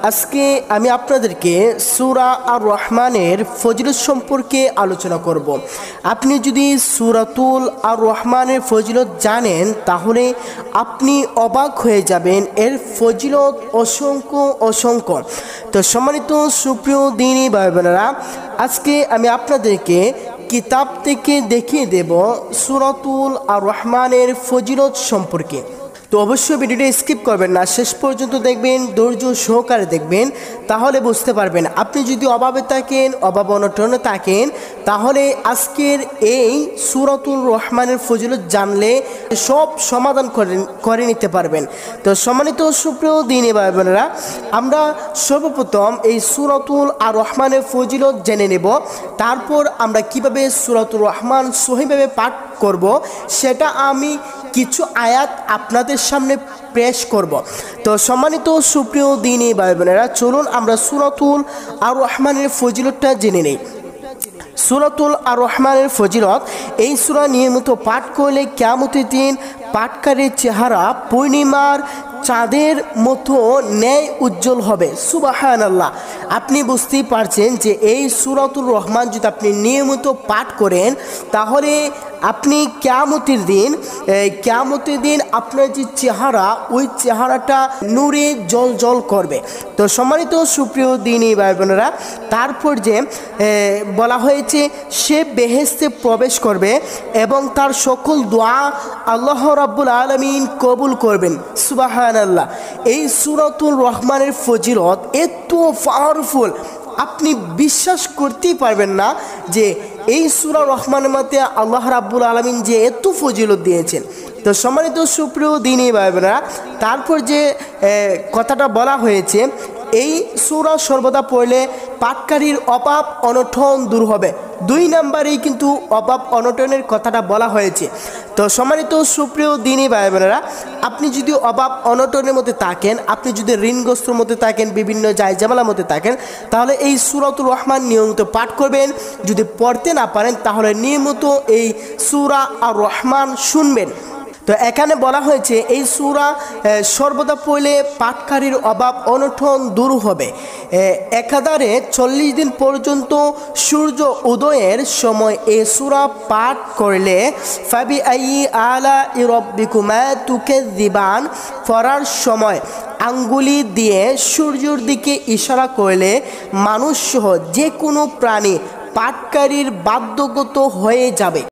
আজকে আমি আপনাদেরকে সূরা আর রহমানের ফজিলত সম্পর্কে আলোচনা করব। আপনি যদি সূরাতুল আর রহমানের ফজিলত জানেন তাহলে আপনি অবাক হয়ে যাবেন। এর ফজিলত অসংখ্য। তো সম্মানিত সুপ্রিয় দ্বীনী ভাই বোনেরা, আজকে আমি আপনাদেরকে কিতাব থেকে দেখিয়ে দেব সূরাতুল আর রহমানের ফজিলত সম্পর্কে। তো অবশ্যই ভিডিওটা স্কিপ করবেন না, শেষ পর্যন্ত দেখবেন, ধৈর্য সহকারে দেখবেন, তাহলে বুঝতে পারবেন। আপনি যদি অভাবে থাকেন, অভাব অনটনে থাকেন, তাহলে আজকের এই সূরাতুল রহমানের ফজিলত জানলে সব সমাধান করে নিতে পারবেন। তো সম্মানিত সুপ্রিয় দ্বীনী ভাই বোনেরা, আমরা সর্বপ্রথম এই সূরাতুল আর রহমানের ফজিলত জেনে নেব। তারপর আমরা কিভাবে সূরাতুল রহমান সহিভাবে পাঠ করব সেটা আমি কিছু আয়াত আপনাদের সামনে পেশ করব। তো সম্মানিত সুপ্রিয় দ্বীনী ভাই বোনেরা, চলুন আমরা সূরাতুল আর রহমানের ফজিলতটা জেনে নেই। সূরাতুল আর রহমানের ফজিলত: এই সূরা নিয়মিত পাঠ করলে কিয়ামতের দিন পাঠকারীর চেহারা পূর্ণিমার চাঁদের মতো ন্যায় উজ্জ্বল হবে। সুবহানাল্লাহ। আপনি বুঝতেই পারছেন যে এই সূরাতুল রহমান যদি আপনি নিয়মিত পাঠ করেন তাহলে আপনি কিয়ামতের দিন আপনার যে চেহারা, ওই চেহারাটা নূরে জ্বল করবে। তো সম্মানিত সুপ্রিয় দ্বীনী ভাই বোনেরা, তারপর যে বলা হয়েছে সে বেহেশতে প্রবেশ করবে এবং তার সকল দোয়া আল্লাহ রাব্বুল আলামিন কবুল করবেন। সুবহানাল্লাহ। এই সূরাতুল রহমানের ফজিলত এত পাওয়ারফুল, আপনি বিশ্বাস করতেই পারবেন না যে এই সূরা রহমানের মধ্যে আল্লাহ রাব্বুল আলামিন যে এত ফজিলত দিয়েছেন। তো সম্মানিত সুপ্রিয় দ্বীনী ভাই বোনেরা, তারপর যে কথাটা বলা হয়েছে, এই সূরা সর্বদা পড়লে পাঠকারীর অভাব অনটন দূর হবে। 2 নম্বরেই কিন্তু অভাব অনটনের কথাটা বলা হয়েছে। তো সম্মানিত সুপ্রিয় দ্বীনী ভাই বোনেরা, আপনি যদি অভাব অনটনের মধ্যে থাকেন, আপনি যদি ঋণগ্রস্তর মধ্যে থাকেন, বিভিন্ন জায়জামালার মধ্যে থাকেন, তাহলে এই সূরাতুল রহমান নিয়মিত পাঠ করবেন। যদি পড়তে না পারেন তাহলে নিয়মিত এই সূরা আর রহমান শুনবেন। তো এখানে বলা হয়েছে এই সূরা সর্বদা পড়লে পাঠকারীর অভাব অনটন দূর হবে। একাধারে 40 দিন পর্যন্ত সূর্য উদয়ের সময় এই সূরা পাঠ করলে ফাবি আইয়ি আলা রাব্বিকুমা তুকাযিবান পড়ার সময় আঙ্গুলি দিয়ে সূর্যের দিকে ইশারা করলে মানুষ সহ যে কোনো প্রাণী পাঠকারীর বাধ্যগত হয়ে যাবে।